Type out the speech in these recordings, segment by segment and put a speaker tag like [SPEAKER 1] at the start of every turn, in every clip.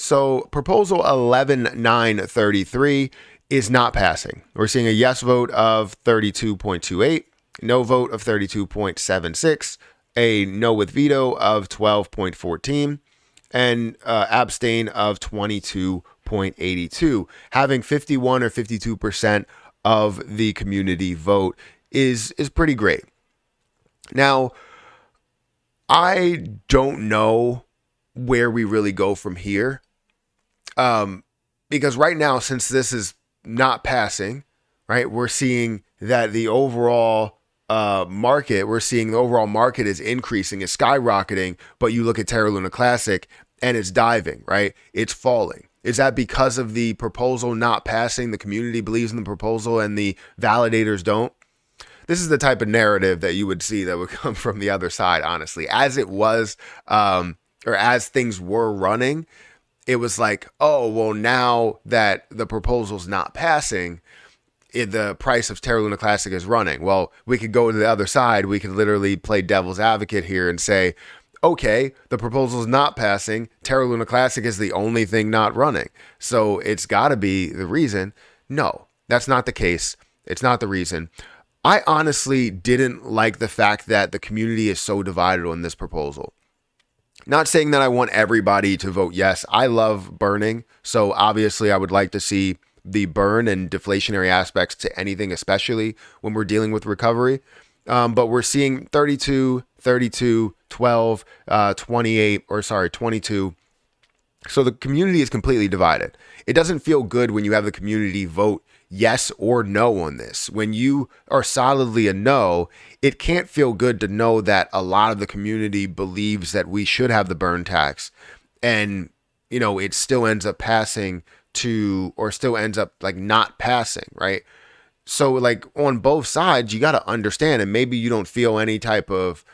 [SPEAKER 1] So proposal 11933 is not passing. We're seeing a yes vote of 32.28, no vote of 32.76, a no with veto of 12.14, and abstain of 22.82. Having 51 or 52% of the community vote is pretty great. Now, I don't know where we really go from here. Because right now, since this is not passing, right, we're seeing that the overall market is increasing, is skyrocketing. But you look at Terra Luna Classic and it's diving, right? It's falling. Is that because of the proposal not passing? The community believes in the proposal and the validators don't. This is the type of narrative that you would see that would come from the other side, honestly. As it was, or as things were running, it was like, oh, well, now that the proposal's not passing, the price of Terra Luna Classic is running. Well, we could go to the other side. We could literally play devil's advocate here and say, okay, the proposal's not passing. Terra Luna Classic is the only thing not running. So it's got to be the reason. No, that's not the case. It's not the reason. I honestly didn't like the fact that the community is so divided on this proposal. Not saying that I want everybody to vote yes. I love burning. So obviously I would like to see the burn and deflationary aspects to anything, especially when we're dealing with recovery. But we're seeing 32, 32, 12, 22. So the community is completely divided. It doesn't feel good when you have the community vote yes or no on this. When you are solidly a no, it can't feel good to know that a lot of the community believes that we should have the burn tax, and it still ends up passing or still ends up like not passing, right? So like on both sides, you got to understand, and maybe you don't feel any type of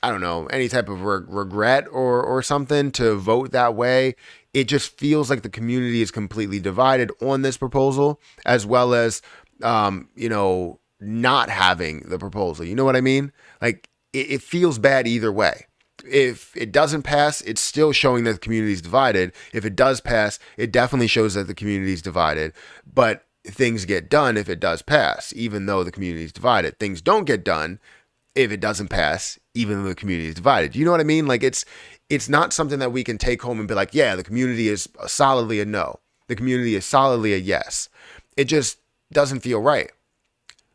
[SPEAKER 1] any type of regret or something to vote that way. It just feels like the community is completely divided on this proposal, as well as, not having the proposal. You know what I mean? Like it feels bad either way. If it doesn't pass, it's still showing that the community is divided. If it does pass, it definitely shows that the community is divided. But things get done if it does pass, even though the community is divided. Things don't get done if it doesn't pass, even though the community is divided. You know what I mean? Like it's not something that we can take home and be like, yeah, the community is solidly a no. The community is solidly a yes. It just doesn't feel right.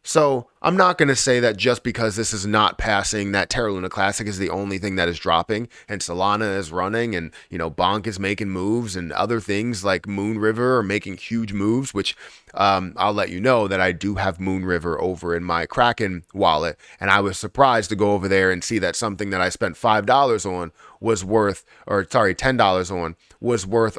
[SPEAKER 1] So I'm not going to say that just because this is not passing, that Terra Luna Classic is the only thing that is dropping, and Solana is running, and Bonk is making moves, and other things like Moon River are making huge moves, which I'll let you know that I do have Moon River over in my Kraken wallet, and I was surprised to go over there and see that something that I spent $5 on was worth, $10 on was worth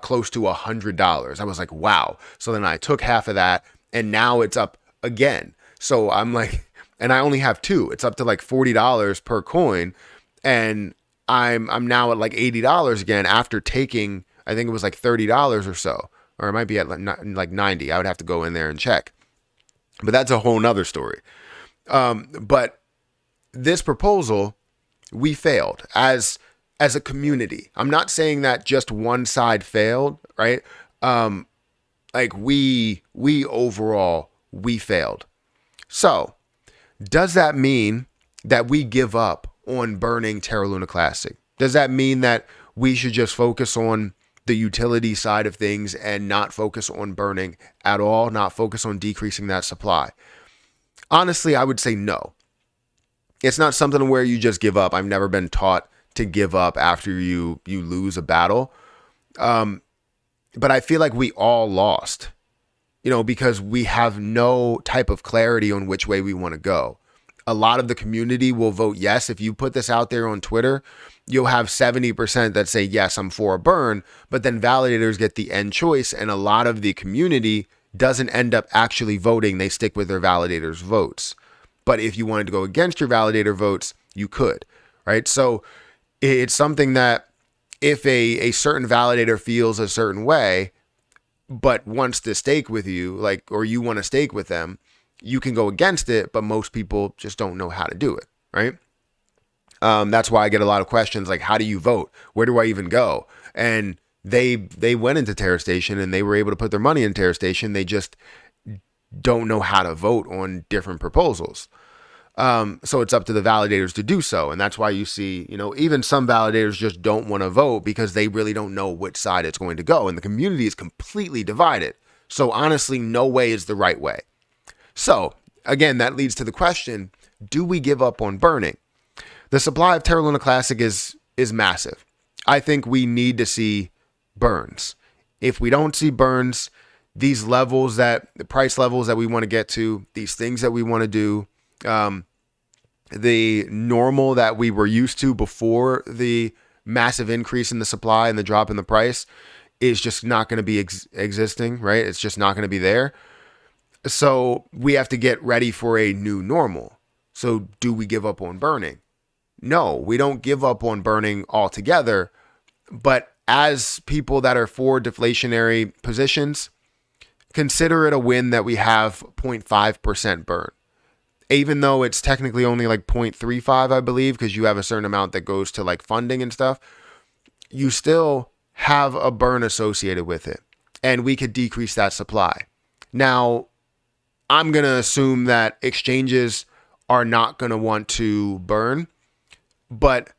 [SPEAKER 1] close to $100. I was like, wow. So then I took half of that, and now it's up again. So I'm like, and I only have two. It's up to like $40 per coin, and I'm now at like $80 again after taking, I think it was like $30 or so, or it might be at like 90. I would have to go in there and check, but that's a whole nother story. But this proposal, we failed as a community. I'm not saying that just one side failed, right? Like we overall, we failed. So does that mean that we give up on burning Terra Luna Classic? Does that mean that we should just focus on the utility side of things and not focus on burning at all, not focus on decreasing that supply? Honestly, I would say no. It's not something where you just give up. I've never been taught to give up after you lose a battle. But I feel like we all lost, because we have no type of clarity on which way we want to go. A lot of the community will vote yes. If you put this out there on Twitter, you'll have 70% that say, yes, I'm for a burn, but then validators get the end choice, and a lot of the community doesn't end up actually voting. They stick with their validators' votes. But if you wanted to go against your validator votes, you could, right? So it's something that if a certain validator feels a certain way, but wants to stake with you, or you want to stake with them, you can go against it, but most people just don't know how to do it, right? That's why I get a lot of questions like, how do you vote? Where do I even go? and they went into Terra Station and they were able to put their money in Terra Station. They just don't know how to vote on different proposals. So it's up to the validators to do so. And that's why you see, even some validators just don't want to vote because they really don't know which side it's going to go. And the community is completely divided. So honestly, no way is the right way. So again, that leads to the question, do we give up on burning? The supply of Terra Luna Classic is massive. I think we need to see burns. If we don't see burns, these levels the price levels that we want to get to, these things that we want to do, the normal that we were used to before the massive increase in the supply and the drop in the price is just not going to be existing, right? It's just not going to be there. So we have to get ready for a new normal. So do we give up on burning? No, we don't give up on burning altogether. But as people that are for deflationary positions, consider it a win that we have 0.5% burn. Even though it's technically only like 0.35, I believe, because you have a certain amount that goes to like funding and stuff, you still have a burn associated with it. And we could decrease that supply. Now, I'm going to assume that exchanges are not going to want to burn. But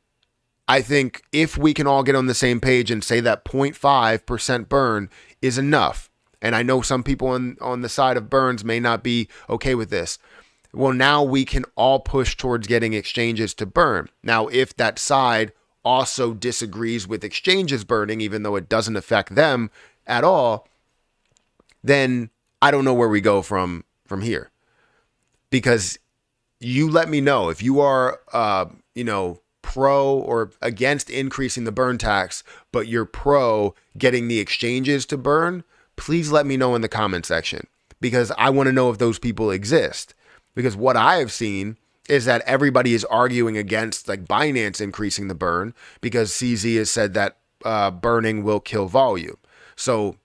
[SPEAKER 1] I think if we can all get on the same page and say that 0.5% burn is enough, and I know some people on the side of burns may not be okay with this. Well, now we can all push towards getting exchanges to burn. Now, if that side also disagrees with exchanges burning, even though it doesn't affect them at all, then I don't know where we go from here. Because you let me know if you are, pro or against increasing the burn tax, but you're pro getting the exchanges to burn, please let me know in the comment section, because I want to know if those people exist. Because what I have seen is that everybody is arguing against like Binance increasing the burn because CZ has said that burning will kill volume. So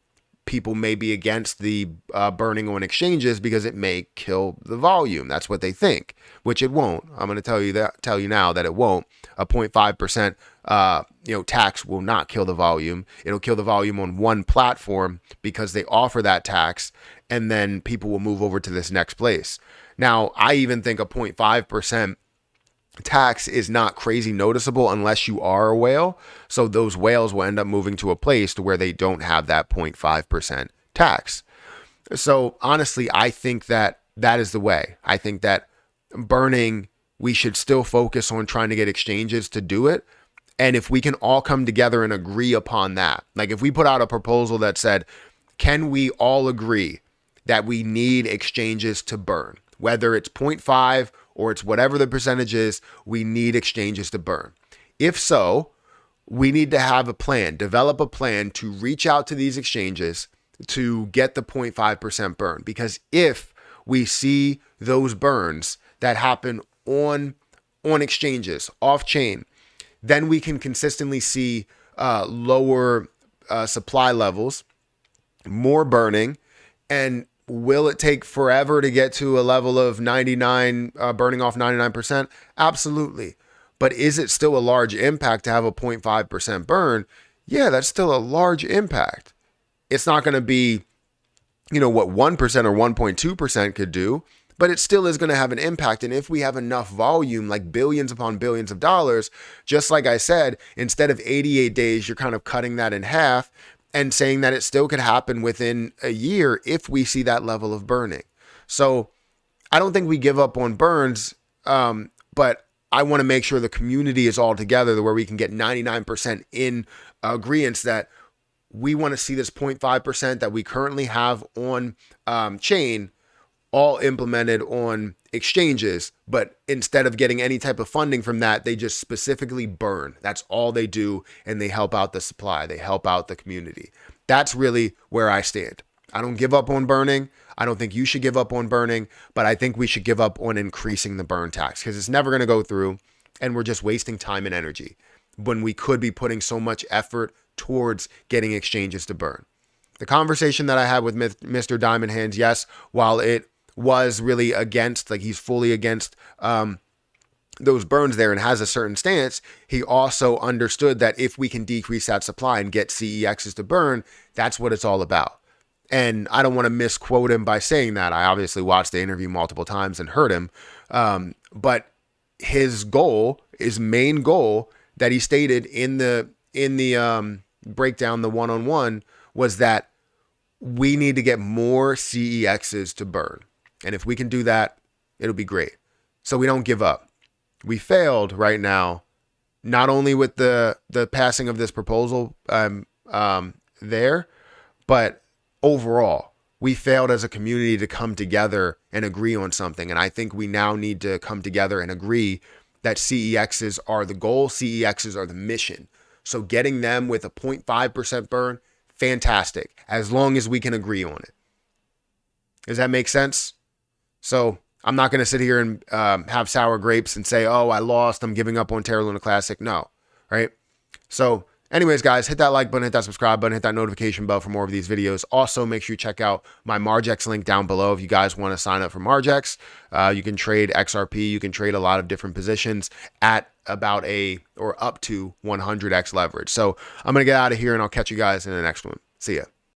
[SPEAKER 1] people may be against the burning on exchanges because it may kill the volume. That's what they think, which it won't. I'm going to tell you now that it won't. A 0.5% tax will not kill the volume. It'll kill the volume on one platform because they offer that tax, and then people will move over to this next place. Now, I even think a 0.5% tax is not crazy noticeable unless you are a whale. So those whales will end up moving to a place to where they don't have that 0.5% tax. So honestly, I think that is the way. I think that burning, we should still focus on trying to get exchanges to do it. And if we can all come together and agree upon that, like if we put out a proposal that said, can we all agree that we need exchanges to burn? Whether it's 0.5 or it's whatever the percentage is, we need exchanges to burn. If so, we need to have a plan, develop a plan to reach out to these exchanges to get the 0.5% burn. Because if we see those burns that happen on exchanges, off chain, then we can consistently see lower supply levels, more burning, and will it take forever to get to a level of 99, burning off 99%? Absolutely. But is it still a large impact to have a 0.5% burn? Yeah, that's still a large impact. It's not going to be, what 1% or 1.2% could do, but it still is going to have an impact. And if we have enough volume, like billions upon billions of dollars, just like I said, instead of 88 days, you're kind of cutting that in half and saying that it still could happen within a year if we see that level of burning. So I don't think we give up on burns, but I want to make sure the community is all together where we can get 99% in agreement that we want to see this 0.5% that we currently have on chain all implemented on exchanges, but instead of getting any type of funding from that, they just specifically burn. That's all they do, and they help out the supply. They help out the community. That's really where I stand. I don't give up on burning. I don't think you should give up on burning, but I think we should give up on increasing the burn tax because it's never going to go through, and we're just wasting time and energy when we could be putting so much effort towards getting exchanges to burn. The conversation that I had with Mr. Diamond Hands, yes, while it was really against, like he's fully against those burns there and has a certain stance, he also understood that if we can decrease that supply and get CEXs to burn, that's what it's all about. And I don't want to misquote him by saying that. I obviously watched the interview multiple times and heard him. But his goal, his main goal that he stated in the breakdown, the one-on-one, was that we need to get more CEXs to burn. And if we can do that, it'll be great. So we don't give up. We failed right now, not only with the passing of this proposal there, but overall, we failed as a community to come together and agree on something. And I think we now need to come together and agree that CEXs are the goal, CEXs are the mission. So getting them with a 0.5% burn, fantastic, as long as we can agree on it. Does that make sense? So I'm not going to sit here and have sour grapes and say, oh, I lost, I'm giving up on Terra Luna Classic. No, right? So anyways, guys, hit that like button, hit that subscribe button, hit that notification bell for more of these videos. Also, make sure you check out my Margex link down below if you guys want to sign up for Margex. You can trade XRP. You can trade a lot of different positions at about up to 100x leverage. So I'm going to get out of here and I'll catch you guys in the next one. See ya.